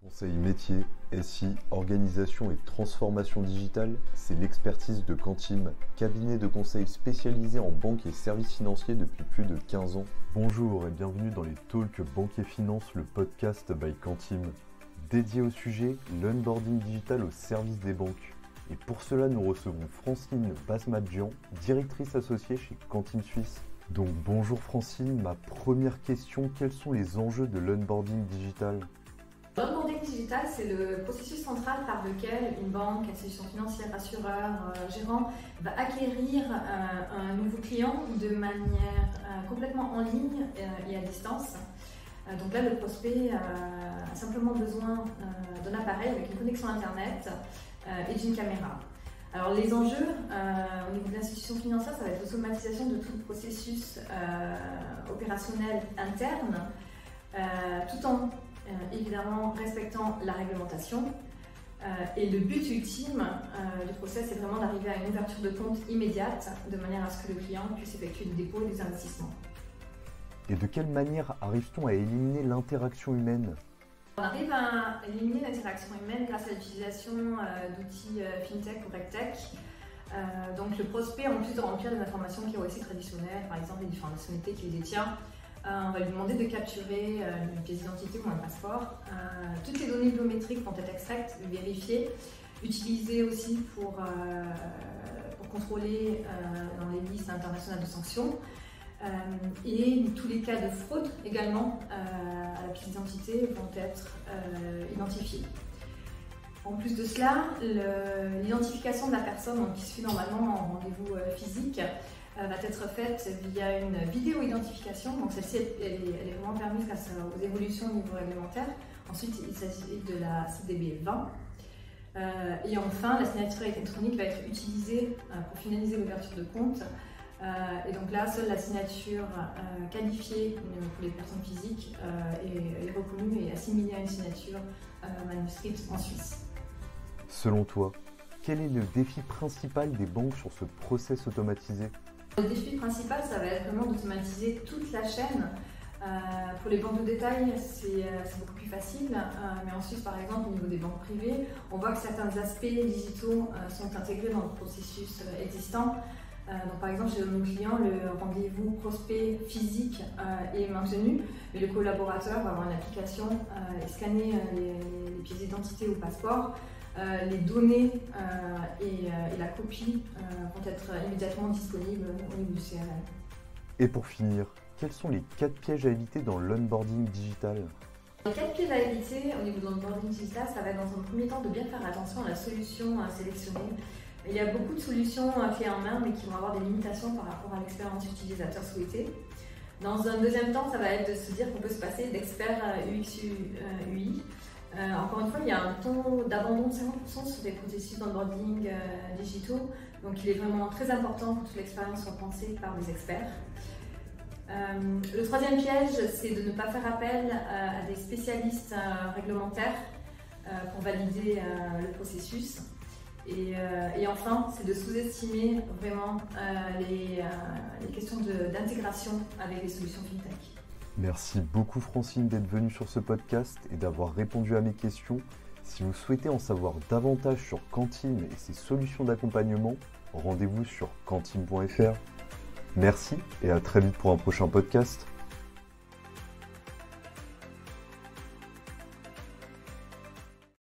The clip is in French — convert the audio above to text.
Conseil métier, SI, organisation et transformation digitale, c'est l'expertise de Quantim, cabinet de conseil spécialisé en banque et services financiers depuis plus de 15 ans. Bonjour et bienvenue dans les Talks Banque et Finance, le podcast by Quantim, dédié au sujet l'onboarding digital au service des banques. Et pour cela, nous recevons Francine Basmadjian, directrice associée chez Quantim Suisse. Donc bonjour Francine, ma première question, quels sont les enjeux de l'onboarding digital ? L'onboarding digital, c'est le processus central par lequel une banque, institution financière, assureur, gérant va acquérir un nouveau client de manière complètement en ligne et à distance. Donc là, le prospect a simplement besoin d'un appareil avec une connexion Internet et d'une caméra. Alors les enjeux au niveau de l'institution financière, ça va être l'automatisation de tout le processus opérationnel interne, tout en évidemment respectant la réglementation. Et le but ultime du process, c'est vraiment d'arriver à une ouverture de compte immédiate, de manière à ce que le client puisse effectuer des dépôts et des investissements. Et de quelle manière arrive-t-on à éliminer l'interaction humaine ? On arrive à éliminer l'interaction humaine grâce à l'utilisation d'outils FinTech ou RegTech. Donc le prospect, en plus de remplir des informations KYC traditionnelles, par exemple les différentes nationalités qu'il détient, on va lui demander de capturer une pièce d'identité ou un passeport. Toutes les données biométriques vont être extraites, vérifiées, utilisées aussi pour contrôler dans les listes internationales de sanctions. Et tous les cas de fraude également à la pièce d'identité vont être identifiés. En plus de cela, l'identification de la personne qui se fait normalement en rendez-vous physique va être faite via une vidéo-identification. Donc celle-ci elle est vraiment permise grâce aux évolutions au niveau réglementaire. Ensuite, il s'agit de la CDB 20. Et enfin, la signature électronique va être utilisée pour finaliser l'ouverture de compte. Et donc là, seule la signature qualifiée pour les personnes physiques est reconnue et assimilée à une signature manuscrite en Suisse. Selon toi, quel est le défi principal des banques sur ce process automatisé ? Le défi principal, ça va être vraiment d'automatiser toute la chaîne. Pour les banques de détail, c'est beaucoup plus facile, mais en Suisse, par exemple, au niveau des banques privées, on voit que certains aspects digitaux sont intégrés dans le processus existant. Donc, par exemple, chez nos clients, le rendez-vous prospect physique est maintenu, mais le collaborateur va avoir une application et scanner les pièces d'identité ou passeport. Les données et la copie vont être immédiatement disponibles au niveau du CRM. Et pour finir, quels sont les 4 pièges à éviter dans l'onboarding digital ? Les 4 pièges à éviter au niveau de l'onboarding digital, ça va être dans un premier temps de bien faire attention à la solution sélectionnée. Il y a beaucoup de solutions clés en main, mais qui vont avoir des limitations par rapport à l'expérience utilisateur souhaitée. Dans un deuxième temps, ça va être de se dire qu'on peut se passer d'experts UX UI. Encore une fois, il y a un taux d'abandon de 50% sur les processus d'onboarding digitaux, donc il est vraiment très important que toute l'expérience soit pensée par des experts. Le troisième piège, c'est de ne pas faire appel à des spécialistes réglementaires pour valider le processus. Et enfin, c'est de sous-estimer vraiment les questions d'intégration avec les solutions FinTech. Merci beaucoup Francine d'être venue sur ce podcast et d'avoir répondu à mes questions. Si vous souhaitez en savoir davantage sur Quantim et ses solutions d'accompagnement, rendez-vous sur quantim.fr. Merci et à très vite pour un prochain podcast.